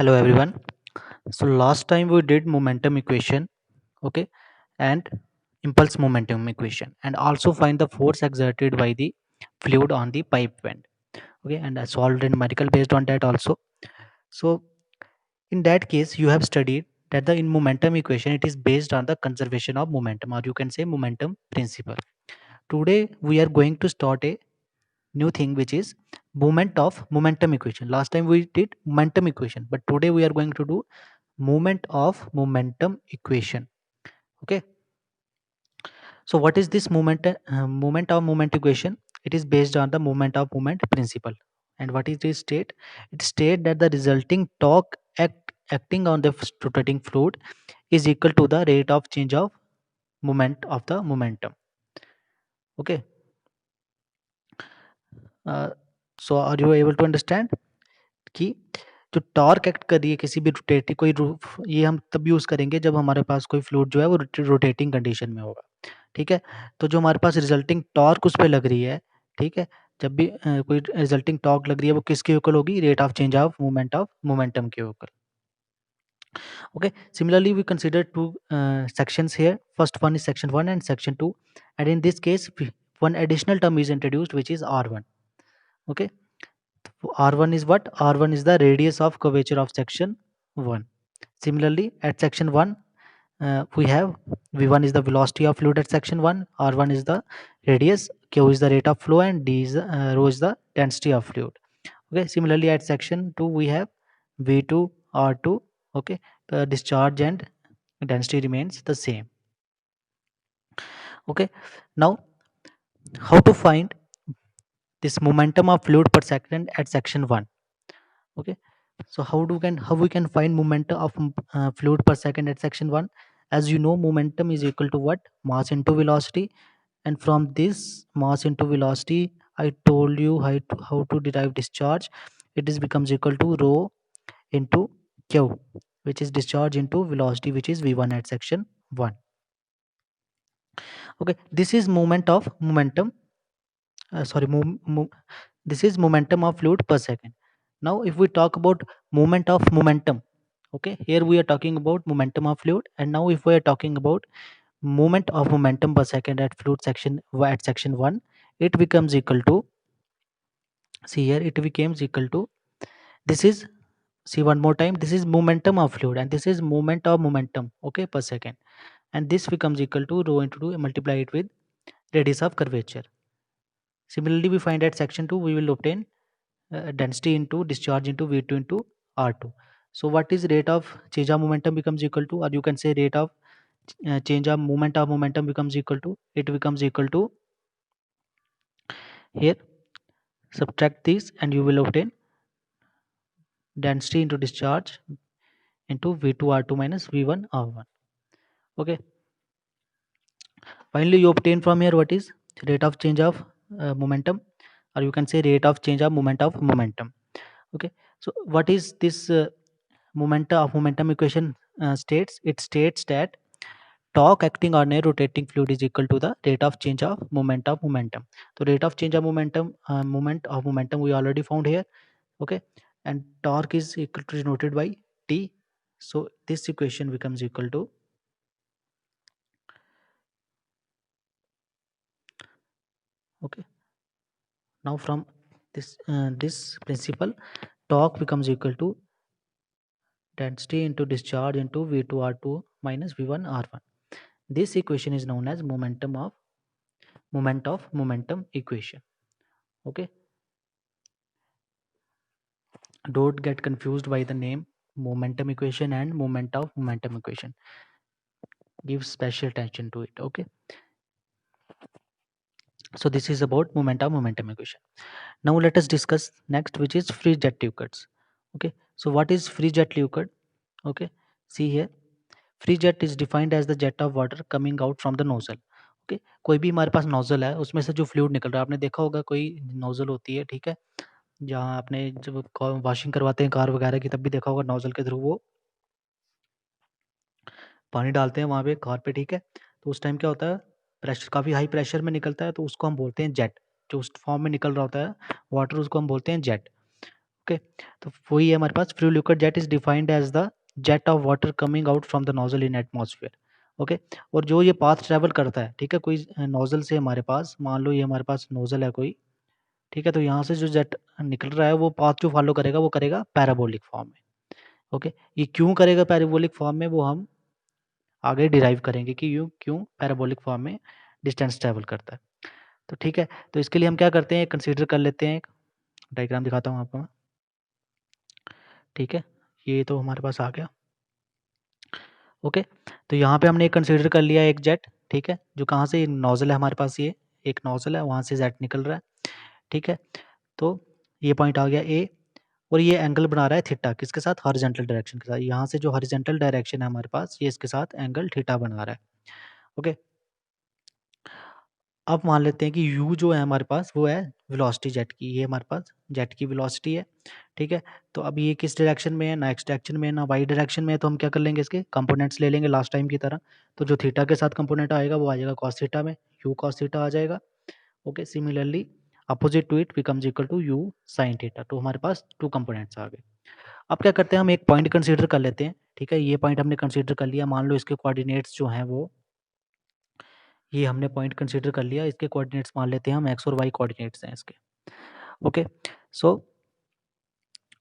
Hello everyone. So last time we did momentum equation, okay, and impulse momentum equation, and also find the force exerted by the fluid on the pipe vent. Okay, and I solved a numerical based on that also. So in that case, you have studied that the in momentum equation it is based on the conservation of momentum, or you can say momentum principle. Today we are going to start a new thing which is movement of momentum equation. Last time we did momentum equation, but today we are going to do movement of momentum equation. Okay, so what is this movement of moment equation? It is based on the moment of moment principle. And what is it state? It state that the resulting torque acting on the rotating fluid is equal to the rate of change of moment of the momentum. Okay, uh, so are you able to understand कि जो torque act कर रही है किसी भी rotating ये हम तब यूज़ करेंगे जब हमारे पास कोई फ्लूइड जो है वो रोटेटिंग कंडीशन में होगा। ठीक है? तो जो हमारे पास रिजल्टिंग टॉर्क उस पे लग रही है, ठीक है? जब भी कोई रिजल्टिंग टॉर्क लग रही है वो किसके इक्वल होगी? Rate of change of movement of momentum के equal. Okay, similarly we consider two sections here. First one is section 1 and section 2, and in this case one additional term is introduced which is R1. Okay, R1 is what? R1 is the radius of curvature of section 1. Similarly, at section 1, we have V1 is the velocity of fluid at section 1, R1 is the radius, Q is the rate of flow, and D is rho is the density of fluid. Okay, similarly, at section 2, we have V2, R2. Okay, the discharge and density remains the same. Okay, now how to find this momentum of fluid per second at section 1? Okay, so how we can find momentum of fluid per second at section 1? As you know, momentum is equal to what? Mass into velocity, and from this mass into velocity I told you how to derive discharge. It is becomes equal to rho into q, which is discharge into velocity, which is v1 at section 1. Okay, this is moment of momentum, sorry this is momentum of fluid per second. Now if we talk about moment of momentum, okay, here we are talking about momentum of fluid, and now if we are talking about moment of momentum per second at fluid section at section 1, it becomes equal to, see here, it becomes equal to, this is, see one more time, this is momentum of fluid and this is moment of momentum, okay, per second, and this becomes equal to rho into 2, multiply it with radius of curvature. Similarly, we find at section 2 we will obtain density into discharge into V2 into R2. So what is rate of change of momentum becomes equal to, or you can say rate of change of momentum becomes equal to, it becomes equal to, here subtract this and you will obtain density into discharge into V2 R2 minus V1 R1. Okay, finally you obtain from here what is rate of change of momentum, or you can say rate of change of momentum. Okay, so what is this momentum equation states? It states that torque acting on a rotating fluid is equal to the rate of change of momentum. So rate of change of momentum we already found here. Okay, and torque is equal to denoted by T. So this equation becomes equal to, okay, now from this principle, torque becomes equal to density into discharge into V2 R2 minus V1 R1. This equation is known as moment of momentum equation. Okay, don't get confused by the name momentum equation and moment of momentum equation. Give special attention to it. Okay, so this is about moment of momentum equation. Now let us discuss next, which is free jet liquids. Okay, so what is free jet liquid? Okay, see here, free jet is defined as the jet of water coming out from the nozzle. Okay, कोई भी हमारे पास nozzle है उसमें से जो fluid निकल रहा है, आपने देखा होगा कोई नोजल होती है, ठीक है, जहाँ आपने जब वॉशिंग करवाते हैं कार वगैरह की तब भी देखा होगा नोजल के थ्रू वो पानी डालते हैं वहाँ पे कार पे, ठीक है, तो उस टाइम क्या होता है, प्रेशर काफ़ी हाई प्रेशर में निकलता है, तो उसको हम बोलते हैं जेट, जो उस फॉर्म में निकल रहा होता है वाटर, उसको हम बोलते हैं जेट. ओके, तो वही है हमारे पास, fluid liquid jet is defined as the jet of water coming out from the nozzle in atmosphere. Okay, और जो ये पाथ ट्रेवल करता है, ठीक है, कोई नोजल से हमारे पास, मान लो ये हमारे पास नोजल है कोई, ठीक है, तो यहाँ से जो जेट निकल रहा है वो पाथ जो फॉलो करेगा वो करेगा पैराबोलिक फॉर्म में। ओके, ये क्यों करेगा पैराबोलिक फॉर्म में, वो हम आगे डिराइव करेंगे कि यूँ क्यों पैराबोलिक फॉर्म में डिस्टेंस ट्रेवल करता है। तो ठीक है, तो इसके लिए हम क्या करते हैं, कंसीडर कर लेते हैं, एक डायग्राम दिखाता हूँ आपको मैं। ठीक है, ये तो हमारे पास आ गया। ओके, तो यहाँ पे हमने कंसीडर कर लिया एक जेट, ठीक है, जो कहाँ से, नोजल है हमारे पास, ये एक नोजल है, वहाँ से जेट निकल रहा है। ठीक है, तो ये पॉइंट आ गया ए, और ये एंगल बना रहा है थीटा, किसके साथ, हॉरिजॉन्टल डायरेक्शन के साथ। यहाँ से जो हॉरिजॉन्टल डायरेक्शन है हमारे पास, ये इसके साथ एंगल थीटा बना रहा है। ओके, अब मान लेते हैं कि u जो है हमारे पास वो है वेलोसिटी जेट की, ये हमारे पास जेट की वेलोसिटी है। ठीक है, तो अब ये किस डायरेक्शन में है, ना एक्स डायरेक्शन में है ना वाई डायरेक्शन में है, तो हम क्या कर लेंगे, इसके कंपोनेंट्स ले लेंगे लास्ट टाइम की तरह। तो जो थीटा के साथ कंपोनेंट आएगा वो आ जाएगा कॉस थीटा में, u कॉस थीटा आ जाएगा। Okay, similarly opposite to it becomes equal to u sine theta. तो हमारे पास 2 कंपोनेंट्स आ गए। अब क्या करते हैं, हम एक पॉइंट कंसीडर कर लेते हैं। ठीक है, ये पॉइंट हमने कंसीडर कर लिया, मान लो इसके कोऑर्डिनेट्स जो हैं वो, ये हमने पॉइंट कंसीडर कर लिया, इसके कोऑर्डिनेट्स मान लेते हैं हम, एक्स और वाई कोऑर्डिनेट्स हैं इसके। ओके, सो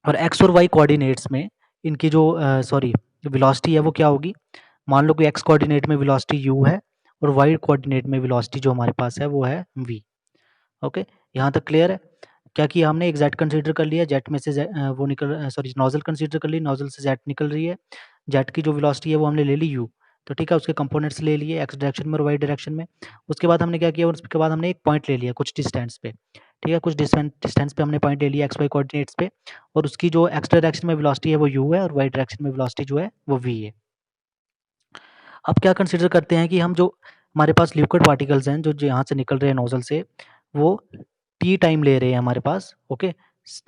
और एक्स और वाई कोऑर्डिनेट्स में इनकी जो सॉरी वेलोसिटी है वो क्या होगी, मान लो कि एक्स कोऑर्डिनेट में वेलोसिटी u है और वाई कोऑर्डिनेट में वेलोसिटी जो हमारे पास है वो है v। ओके, यहाँ तक क्लियर है। क्या किया हमने, एक जेट कंसीडर कर लिया, जेट में से वो निकल, सॉरी नोजल कंसीडर कर ली, नोजल से जेट निकल रही है, जेट की जो वेलोसिटी है वो हमने ले ली u। तो ठीक है, उसके कंपोनेंट्स ले लिए एक्स डायरेक्शन में और वाई डायरेक्शन में। उसके बाद हमने क्या किया, उसके बाद हमने एक पॉइंट ले लिया कुछ डिस्टेंस पे। ठीक है, कुछ डिस्टेंस पे हमने पॉइंट ले लिया एक्स वाई कोऑर्डिनेट्स पे, और उसकी जो एक्स डायरेक्शन में वेलोसिटी है वो u है और वाई डायरेक्शन में वेलोसिटी जो है वो v है। अब क्या कंसीडर करते हैं कि हम जो हमारे पास लिक्विड पार्टिकल्स हैं जो यहाँ से निकल रहे हैं नोजल से, वो टी टाइम ले रहे हैं हमारे पास। ओके,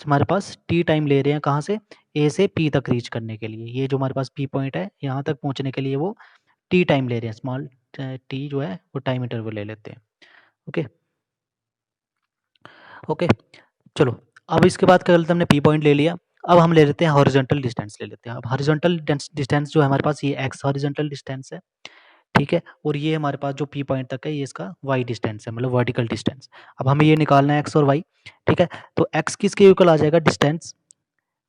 हमारे पास टी टाइम ले रहे हैं कहाँ से, ए से पी तक रीच करने के लिए। ये जो हमारे पास पी पॉइंट है, यहाँ तक पहुँचने के लिए वो टी टाइम ले रहे हैं, स्मॉल टी जो है वो टाइम इंटरवल ले लेते हैं। ओके ओके, चलो, अब इसके बाद क्या करते हैं, हमने पी पॉइंट ले लिया, अब हम ले लेते हैं हॉरिजॉन्टल डिस्टेंस ले लेते हैं। अब हॉरिजॉन्टल डिस्टेंस जो है हमारे पास, ये एक्स हॉरिजॉन्टल डिस्टेंस है। ठीक है, और ये हमारे पास जो पी पॉइंट तक है ये इसका वाई डिस्टेंस है, मतलब वर्टिकल डिस्टेंस। अब हमें ये निकालना है एक्स और वाई। ठीक है, तो एक्स किसके इक्वल आ जाएगा, डिस्टेंस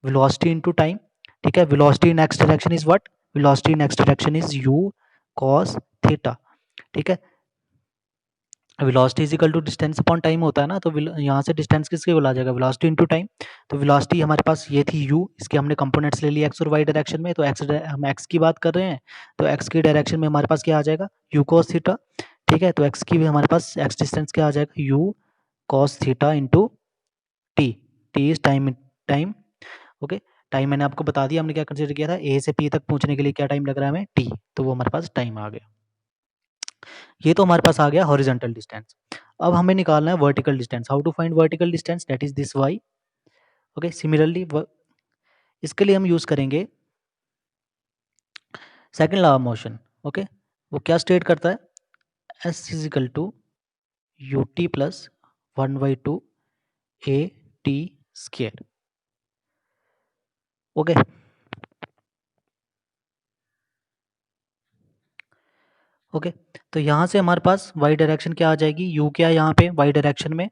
वेलोसिटी इनटू टाइम। ठीक है, velocity in X direction is what, velocity in X direction is u cos theta. ठीक है, velocity is equal to distance upon time होता है ना, तो यहाँ से डिस्टेंस किसके इक्वल आ जाएगा, वेलोसिटी इनटू टाइम। तो वेलोसिटी हमारे पास ये थी u, इसके हमने कंपोनेंट्स ले लिए एक्स और वाई डायरेक्शन में, तो हम एक्स की बात कर रहे हैं, तो एक्स की डायरेक्शन में हमारे पास क्या आ जाएगा, u cos थीटा। ठीक है, तो एक्स की भी हमारे पास एक्स डिस्टेंस क्या आ जाएगा, u cos theta into T. T is time, time. Okay, time मैंने आपको बता दिया, हमने क्या कंसीडर किया था, ए से पी तक पहुंचने के लिए क्या टाइम लग रहा है हमें, टी, तो वो हमारे पास टाइम आ गया। ये तो हमारे पास आ गया हॉरिजॉन्टल डिस्टेंस। अब हमें निकालना है vertical distance. How to find vertical distance, that is this Y. Okay, similarly इसके लिए हम यूज करेंगे second law of motion. Okay, वो क्या स्टेट करता है, S is equal to U T plus 1/2 A T square. Okay, okay, तो यहाँ से हमारे पास वाई डायरेक्शन क्या आ जाएगी, यू क्या है यहाँ पे वाई डायरेक्शन में,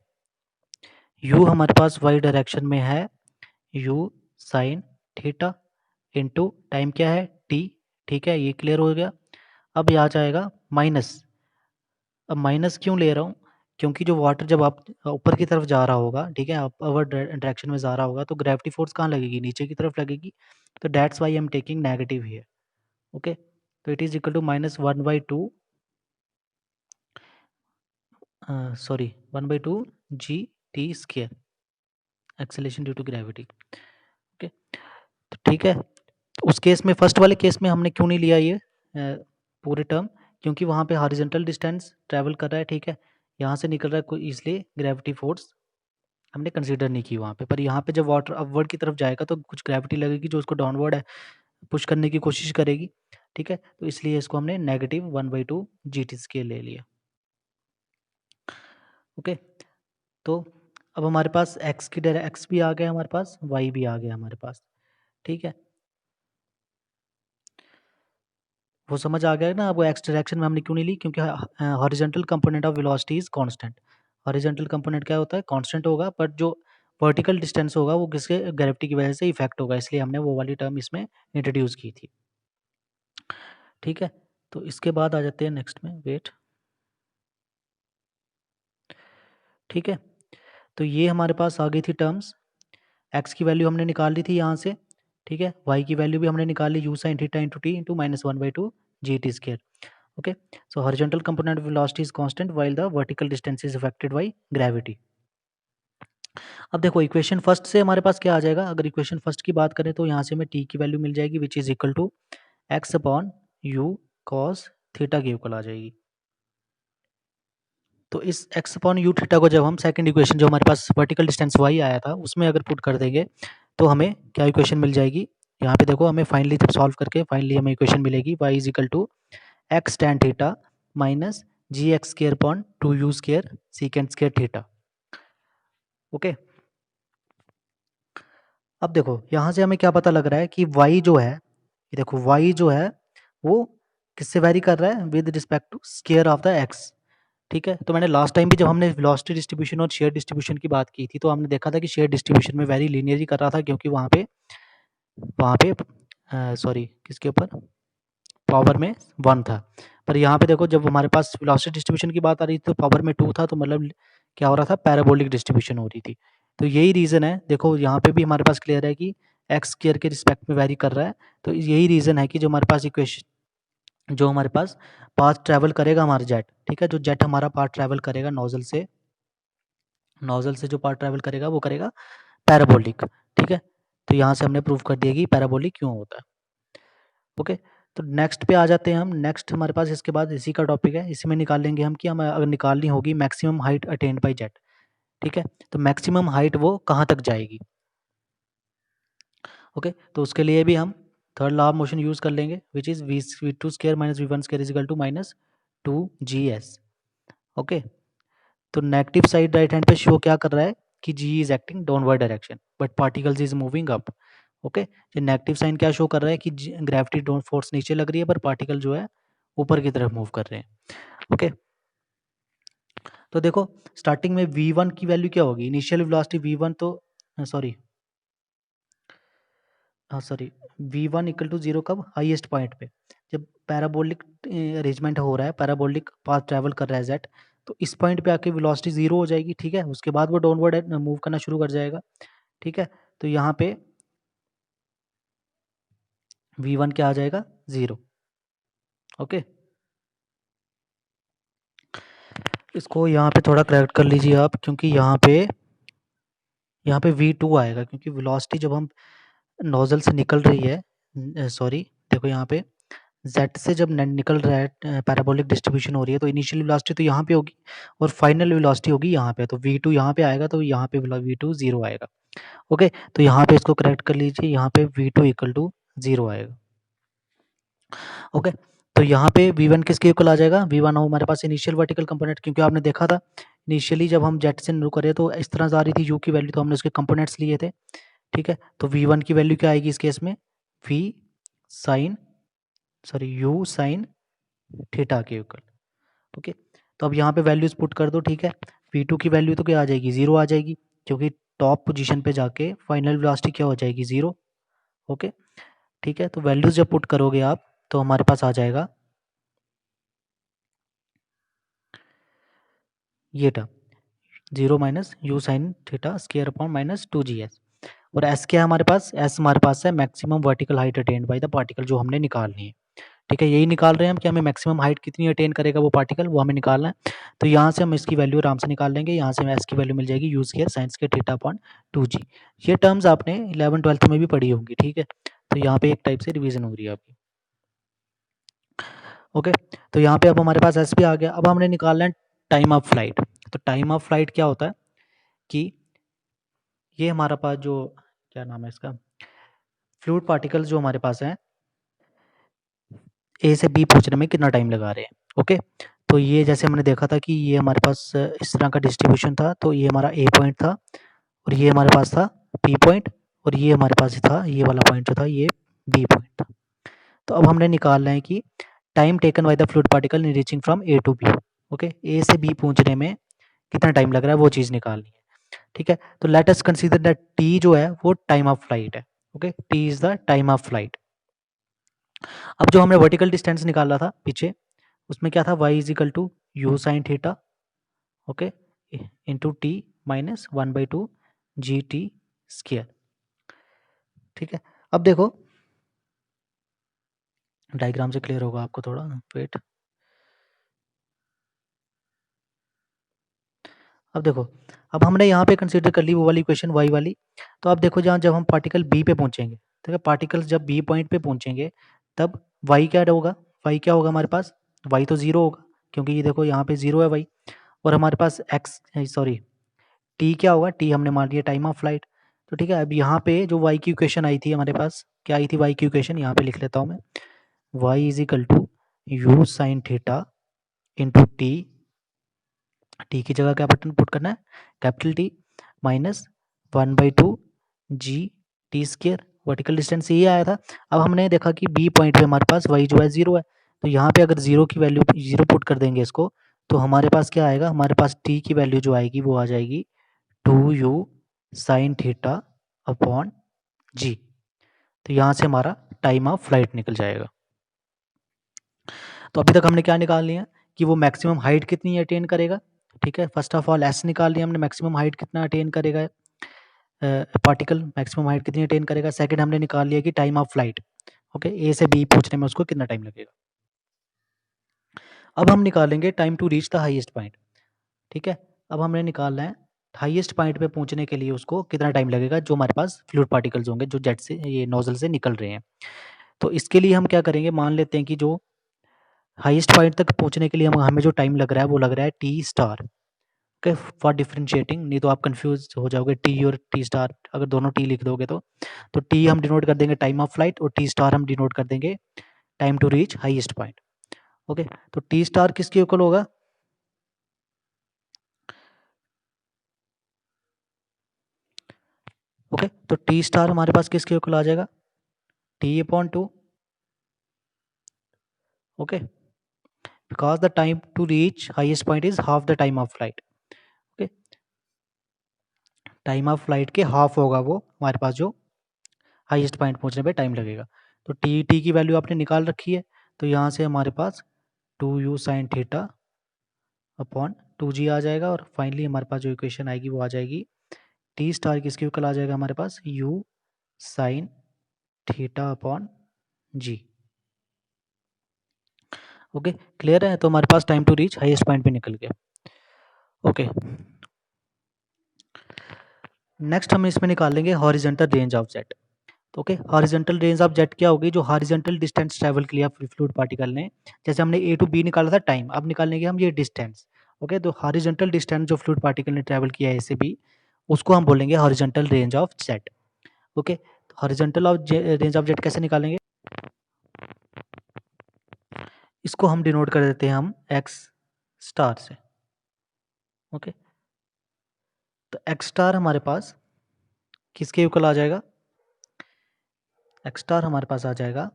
यू हमारे पास वाई डायरेक्शन में है you sine theta into time क्या है टी। ठीक है, ये क्लियर हो गया। अब ये आ जाएगा माइनस। अब माइनस क्यों ले रहा हूँ, क्योंकि जो वाटर जब आप ऊपर की तरफ जा रहा होगा, ठीक है, अपर डायरेक्शन में जा रहा होगा, तो ग्रेविटी फोर्स कहाँ लगेगी, नीचे की तरफ लगेगी। तो that's why I am taking negative here. Okay, तो it is equal to -1/2, sorry 1/2 G T square, acceleration due to gravity. Okay, तो ठीक है, उस केस में, फर्स्ट वाले केस में हमने क्यों नहीं लिया ये पूरे टर्म, क्योंकि वहाँ पे हॉरिजॉन्टल डिस्टेंस ट्रैवल कर रहा है। ठीक है, यहाँ से निकल रहा है कोई, इसलिए ग्रेविटी फोर्स हमने कंसीडर नहीं की वहाँ पे। पर यहाँ पे जब वाटर अपवर्ड की तरफ जाएगा तो कुछ ग्रेविटी लगेगी जो उसको डाउनवर्ड है पुश करने की कोशिश करेगी। ठीक है, तो इसलिए इसको हमने -1/2 जी टी स्केल ले लिया। ओके, तो अब हमारे पास एक्स भी आ गया हमारे पास, वाई भी आ गया हमारे पास, ठीक है। वो समझ आ गया ना आपको एक्स डायरेक्शन में हमने क्यों नहीं ली, क्योंकि horizontal component of velocity is constant. Horizontal component क्या होता है, कांस्टेंट होगा, बट जो वर्टिकल डिस्टेंस होगा वो किसके ग्रेविटी की वजह से इफेक्ट होगा, इसलिए हमने वो वाली टर्म इसमें इंट्रोड्यूस की थी, ठीक है। तो इसके बाद आ जाते हैं नेक्स्ट में, वेट, ठीक है। तो ये हमारे पास आ गई थी टर्म्स, एक्स की वैल्यू हमने निकाल ली थी यहाँ से, ठीक है। वाई की वैल्यू भी हमने निकाल ली, U sine theta into T into -1/2 G T square, okay. So horizontal component of velocity is constant while the vertical distance is affected by gravity. अब देखो इक्वेशन फर्स्ट से हमारे पास क्या आ जाएगा, अगर इक्वेशन फर्स्ट की बात करें तो यहाँ से हमें टी की वैल्यू मिल जाएगी which is equal to X upon U cos theta की इक्वल आ जाएगी। तो इस एक्स अपॉन यू थीटा को जब हम सेकंड इक्वेशन जो हमारे पास वर्टिकल डिस्टेंस वाई आया था उसमें अगर पुट कर देंगे तो हमें क्या इक्वेशन मिल जाएगी, यहाँ पे देखो हमें फाइनली जब सॉल्व करके फाइनली हमें इक्वेशन मिलेगी Y is equal to X tan theta minus G X square upon 2u square secant square theta, okay. अब देखो यहाँ से हमें क्या पता लग रहा है कि y जो है, ये देखो y जो है वो किससे वैरी कर रहा है, with respect to square of the x, ठीक है। तो मैंने लास्ट टाइम भी जब हमने वेलोसिटी डिस्ट्रीब्यूशन और शेयर डिस्ट्रीब्यूशन की बात की थी तो हमने देखा था कि शेयर डिस्ट्रीब्यूशन में वेरी लीनियर ही कर रहा था, क्योंकि वहाँ पे सॉरी किसके ऊपर, पावर में 1 था। पर यहाँ पे देखो जब हमारे पास वेलोसिटी डिस्ट्रीब्यूशन की बात आ रही थी तो पावर में 2 था, तो मतलब क्या हो रहा था, पैराबोलिक डिस्ट्रीब्यूशन हो रही थी। तो यही रीज़न है, देखो यहाँ पे भी हमारे पास क्लियर है कि एक्स स्क्वायर के रिस्पेक्ट में वैरी कर रहा है। तो यही रीज़न है कि जो हमारे पास इक्वेशन, जो हमारे पास पाथ ट्रैवल करेगा हमारा जेट, ठीक है, जो जेट हमारा पाथ ट्रैवल करेगा नोजल से जो पाथ ट्रैवल करेगा वो करेगा पैराबोलिक, ठीक है। तो यहाँ से हमने प्रूव कर दिया कि पैराबोलिक क्यों होता है, ओके। तो नेक्स्ट पे आ जाते हैं हम, नेक्स्ट हमारे पास इसके बाद इसी का टॉपिक है, इसी में निकाल लेंगे हम कि हमें अगर निकालनी होगी maximum height attend bye jet, ठीक है। तो मैक्सिमम हाइट वो कहाँ तक जाएगी, ओके। तो उसके लिए भी हम third law of motion use कर लेंगे which is v2 square minus v1 square is equal to -2gs, okay. तो नेगेटिव साइड राइट हैंड पे शो क्या कर रहा है कि g is acting downward direction but particles is moving up, okay. ये नेगेटिव साइन क्या शो कर रहा है कि ग्रेविटी फोर्स नीचे लग रही है पर पार्टिकल जो है ऊपर की तरफ मूव कर रहे हैं, ओके। तो देखो स्टार्टिंग में v1 की वैल्यू क्या होगी, इनिशियल वेलोसिटी v1 तो sorry sorry v1 equal to 0 कब, हाईएस्ट पॉइंट पे, जब पैराबोलिक अरेंजमेंट हो रहा है, पैराबोलिक पाथ ट्रैवल कर रहा है जेट, तो इस पॉइंट पे आके वेलोसिटी 0 हो जाएगी, ठीक है। उसके बाद वो डाउनवर्ड मूव करना शुरू कर जाएगा, ठीक है। तो यहाँ पे v1 क्या आ जाएगा, 0, ओके। इसको यहाँ पे थोड़ा करेक्ट कर लीजिए आप, क्योंकि यहाँ पे v2 आएगा, क्योंकि वेलोसिटी जब हम नोजल से निकल रही है, सॉरी देखो यहाँ पे जेट से जब निकल रहा है, पैराबोलिक डिस्ट्रीब्यूशन हो रही है, तो इनिशियल वेलोसिटी तो यहाँ पे होगी और फाइनल वेलोसिटी होगी यहाँ पे, तो v2 यहाँ पे आएगा, तो यहाँ पे v2 0 आएगा, ओके। तो यहाँ पे इसको करेक्ट कर लीजिए, यहाँ पे v2 इक्वल टू 0 आएगा, ओके। तो यहाँ पे v1 किसके इक्वल आ जाएगा, v1 हमारे पास इनिशियल वर्टिकल कंपोनेंट, क्योंकि आपने देखा था इनिशियली जब हम जेट से शुरू करे तो इस तरह से आ रही थी u की वैल्यू, तो हमने उसके कंपोनेंट्स लिए थे, ठीक है। तो v1 की वैल्यू क्या आएगी इस केस में, v sine sorry u sine theta के इक्वल, ओके। तो अब यहाँ पे वैल्यूज पुट कर दो, ठीक है। v2 की वैल्यू तो क्या आ जाएगी, 0 आ जाएगी, क्योंकि टॉप पोजीशन पे जाके फाइनल वेलोसिटी क्या हो जाएगी, 0, ओके, ठीक है। तो वैल्यूज जब पुट करोगे आप तो हमारे पास आ जाएगा ये term 0 minus you sine theta square upon -2gs, और एस क्या है हमारे पास, एस हमारे पास है maximum vertical height attend by the particle, जो हमने निकालनी है, ठीक है। यही निकाल रहे हैं हम कि हमें मैक्सिमम हाइट कितनी अटेन करेगा वो पार्टिकल, वो हमें निकालना है। तो यहाँ से हम इसकी वैल्यू आराम से निकाल लेंगे, यहाँ से हमें एस की वैल्यू मिल जाएगी you square sine square theta upon 2g। ये टर्म्स आपने 11th-12th में भी पढ़ी होंगी, ठीक है। तो यहाँ पे एक टाइप से रिवीजन हो रही है आपकी, ओके। तो यहाँ पे अब हमारे पास एस भी आ गया, अब हमने निकालना है टाइम ऑफ फ्लाइट। तो टाइम ऑफ फ्लाइट क्या होता है कि ये हमारा पास जो क्या नाम है इसका, फ्लूइड पार्टिकल्स जो हमारे पास हैं ए से बी पहुंचने में कितना टाइम लगा रहे हैं, ओके। तो ये जैसे हमने देखा था कि ये हमारे पास इस तरह का डिस्ट्रीब्यूशन था, तो ये हमारा ए पॉइंट था और ये हमारे पास था पी पॉइंट और ये हमारे पास था ये वाला पॉइंट जो था ये बी पॉइंट था। तो अब हमने निकालना है कि time taken by the fluid particle in reaching from A to B. Okay, A से बी पहुंचने में कितना टाइम लग रहा है वो चीज़ निकालनी है। ठीक है, तो let us consider that T जो है वो टाइम ऑफ फ्लाइट है। Okay, T is the time of flight. अब जो हमने वर्टिकल डिस्टेंस निकाला था पीछे, उसमें क्या था, y is equal to U sine theta, okay, into T minus 1/2 G T square. ठीक है, अब देखो डायग्राम से क्लियर होगा आपको थोड़ा, वेट। अब देखो, अब हमने यहाँ पे कंसीडर कर ली वो वाली इक्वेशन y वाली। तो अब देखो जहाँ जब हम पार्टिकल b पे पहुंचेंगे, ठीक है, पार्टिकल्स जब b पॉइंट पे पहुंचेंगे तब y क्या होगा, y क्या होगा हमारे पास, y तो जीरो होगा क्योंकि ये देखो यहाँ पे जीरो है y, और हमारे पास x सॉरी t क्या होगा, t हमने मान लिया टाइम ऑफ फ्लाइट। तो ठीक है, अब यहाँ पे जो y की इक्वेशन आई थी हमारे पास, क्या आई थी y की इक्वेशन, यहाँ पे लिख लेता हूँ मैं, y is equal to U sine theta into T की जगह क्या बटन पुट करना है, capital T minus 1/2 G T square. Vertical distance ये आया था। अब हमने देखा कि बी पॉइंट पे हमारे पास वाई जो है जीरो है, तो यहाँ पे अगर जीरो की वैल्यू जीरो पुट कर देंगे इसको, तो हमारे पास क्या आएगा, हमारे पास टी की वैल्यू जो आएगी वो आ जाएगी 2u साइन थीटा अपॉन जी। तो यहाँ से हमारा टाइम ऑफ फ्लाइट निकल जाएगा। तो अभी तक हमने क्या निकाल लिया कि वो मैक्सिमम हाइट कितनी अटेन करेगा। ठीक है, फर्स्ट ऑफ ऑल एस निकाल लिया हमने, मैक्सिमम हाइट कितना अटेन करेगा पार्टिकल, मैक्सिमम हाइट कितनी अटेन करेगा। सेकंड हमने निकाल लिया कि time of flight, okay, A से बी पहुंचने में उसको कितना टाइम लगेगा। अब हम निकालेंगे time to reach the highest point. ठीक है, अब हमने निकालना है हाईएस्ट पॉइंट पे पहुंचने के लिए उसको कितना टाइम लगेगा, जो हमारे पास फ्लूइड पार्टिकल्स होंगे जो जेट से ये नोजल से निकल रहे हैं। तो इसके लिए हम क्या करेंगे, मान लेते हैं कि जो हाईएस्ट पॉइंट तक पहुंचने के लिए हमें जो टाइम लग रहा है वो लग रहा है T star. Okay, for differentiating, नहीं तो आप कंफ्यूज हो जाओगे टी और टी स्टार, अगर दोनों टी लिख दोगे तो टी हम डिनोट कर देंगे टाइम ऑफ फ्लाइट और टी स्टार हम डिनोट कर देंगे time to reach highest point. Okay, तो टी स्टार किसके इक्वल होगा, ओके, तो टी स्टार हमारे पास किसके इक्वल आ जाएगा, T upon two, okay, because the time to reach highest point is half the time of flight. Okay, time of flight के हाफ होगा वो हमारे पास जो हाईएस्ट पॉइंट पहुंचने पे टाइम लगेगा। तो टी की वैल्यू आपने निकाल रखी है, तो यहाँ से हमारे पास 2u sign theta upon 2g आ जाएगा, और फाइनली हमारे पास जो इक्वेशन आएगी वो आ जाएगी टी स्टार किसके इक्वल आ जाएगा हमारे पास, u sine theta upon G. Okay, clear है, तो हमारे पास time to reach highest point पे निकल गया। ओके, नेक्स्ट हम इसमें निकाल लेंगे horizontal range of jet. Okay, horizontal range of jet क्या होगी, जो हॉरिजॉन्टल डिस्टेंस ट्रैवल किया फ्लूइड पार्टिकल ने, जैसे हमने ए टू बी निकाला था टाइम, अब निकालेंगे हम ये डिस्टेंस। ओके, तो हॉरिजॉन्टल डिस्टेंस जो फ्लूइड पार्टिकल ने ट्रैवल किया है ए से बी, उसको हम बोलेंगे horizontal range of jet. Okay, horizontal of range of jet कैसे निकालेंगे, इसको हम डिनोट कर देते हैं हम एक्स स्टार से। ओके, तो एक्स स्टार हमारे पास किसके इक्वल आ जाएगा, एक्स स्टार हमारे पास आ जाएगा,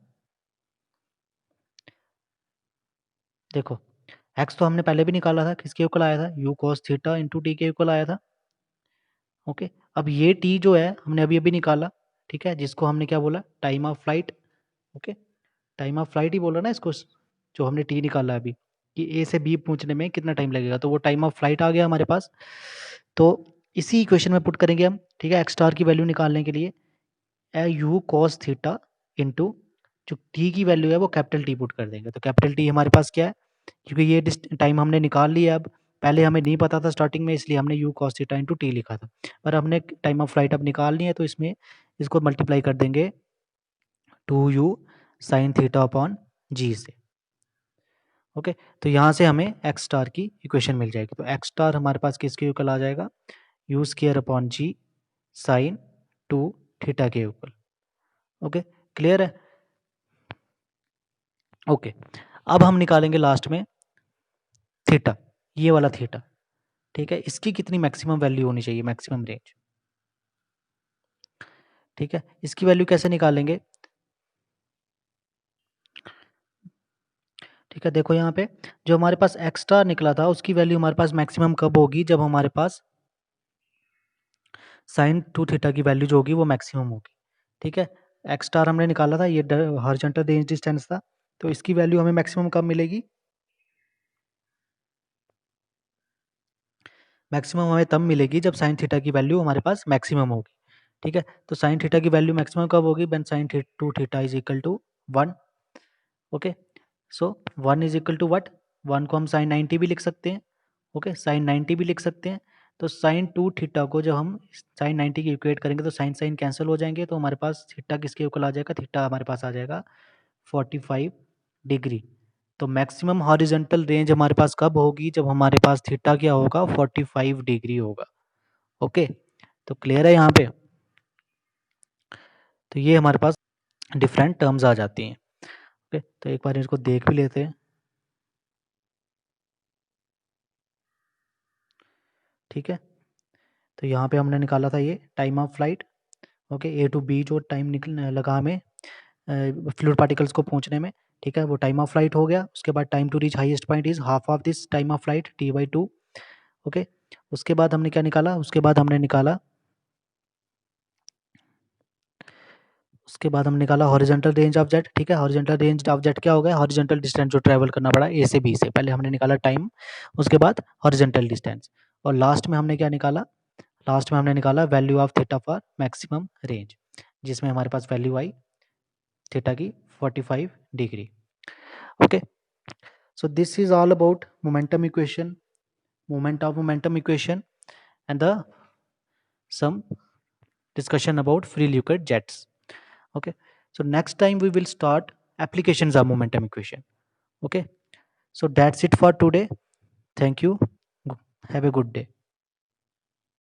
देखो एक्स तो हमने पहले भी निकाला था, किसके इक्वल आया था, you cos theta into T के इक्वल आया था। ओके, अब ये टी जो है हमने अभी अभी निकाला, ठीक है, जिसको हमने क्या बोला, time of flight. Okay, time of flight ही बोला ना इसको, जो हमने टी निकाला अभी कि ए से बी पहुंचने में कितना टाइम लगेगा, तो वो टाइम ऑफ फ्लाइट आ गया हमारे पास। तो इसी इक्वेशन में पुट करेंगे हम, ठीक है, एक्स स्टार की वैल्यू निकालने के लिए यू कॉस थीटा इंटू जो टी की वैल्यू है वो कैपिटल टी पुट कर देंगे। तो कैपिटल टी हमारे पास क्या है, क्योंकि ये टाइम हमने निकाल लिया, अब पहले हमें नहीं पता था स्टार्टिंग में, इसलिए हमने you cos theta into T लिखा था, पर हमने टाइम ऑफ फ्लाइट अब निकाल ली है, तो इसमें इसको मल्टीप्लाई कर देंगे 2u साइन थीटा अपॉन जी से। ओके, तो यहाँ से हमें एक्स स्टार की इक्वेशन मिल जाएगी। तो एक्स स्टार हमारे पास किसके इक्वल आ जाएगा, U square upon G sine 2 theta के इक्वल। ओके, क्लियर है। ओके, अब हम निकालेंगे लास्ट में थीटा, ये वाला थीटा, ठीक है, इसकी कितनी मैक्सिमम वैल्यू होनी चाहिए, मैक्सिमम रेंज, ठीक है। इसकी वैल्यू कैसे निकालेंगे, ठीक है, देखो यहाँ पे जो हमारे पास एक्स्ट्रा निकला था उसकी वैल्यू हमारे पास मैक्सिमम कब होगी, जब हमारे पास साइन टू थीटा की वैल्यू जो होगी वो मैक्सिमम होगी, ठीक है। एक्स स्टार हमने निकाला था, ये हॉरिजॉन्टल रेंज डिस्टेंस था, तो इसकी वैल्यू हमें मैक्सिमम कब मिलेगी, मैक्सिमम हमें तब मिलेगी जब साइन थीटा की वैल्यू हमारे पास मैक्सिमम होगी, ठीक है। तो साइन थीटा की वैल्यू मैक्सिमम कब होगी, when sine two theta is equal to 1, okay. So 1 is equal to what, 1 को हम साइन 90 भी लिख सकते हैं, ओके, साइन 90 भी लिख सकते हैं। तो साइन टू थीटा को जब हम साइन 90 की इक्वेट करेंगे तो साइन साइन कैंसिल हो जाएंगे, तो हमारे पास थीटा किसके इक्वल आ जाएगा, थीटा हमारे पास आ जाएगा 45 डिग्री। तो मैक्सिमम हॉरिजॉन्टल रेंज हमारे पास कब होगी, जब हमारे पास थीटा क्या होगा, 45 डिग्री होगा, ओके। तो क्लियर है यहाँ पे, तो ये हमारे पास डिफरेंट टर्म्स आ जाती हैं, ओके। तो एक बार इसको देख भी लेते हैं, ठीक है। तो यहाँ पे हमने निकाला था ये time of flight, okay, A to B जो टाइम निकल लगा हमें फ्लूइड पार्टिकल्स को पहुंचने में, ठीक है, वो टाइम ऑफ फ्लाइट हो गया। उसके बाद time to reach highest point is half of this time of flight t/2, okay. उसके बाद हमने क्या निकाला, उसके बाद हमने निकाला हॉरिजॉन्टल रेंज ऑफ जेट, ठीक है। हॉरिजॉन्टल रेंज ऑफ जेट क्या हो गया, हॉरिजॉन्टल डिस्टेंस जो ट्रैवल करना पड़ा ए से बी से, पहले हमने निकाला टाइम, उसके बाद हॉरिजॉन्टल डिस्टेंस, और लास्ट में हमने क्या निकाला, लास्ट में हमने निकाला value of theta for maximum range, जिसमें हमारे पास वैल्यू आई थीटा की 45 degree, okay. So this is all about momentum equation, moment of momentum equation, and the some discussion about free liquid jets, okay. So next time we will start applications of momentum equation, okay. So that's it for today. Thank you. Have a good day.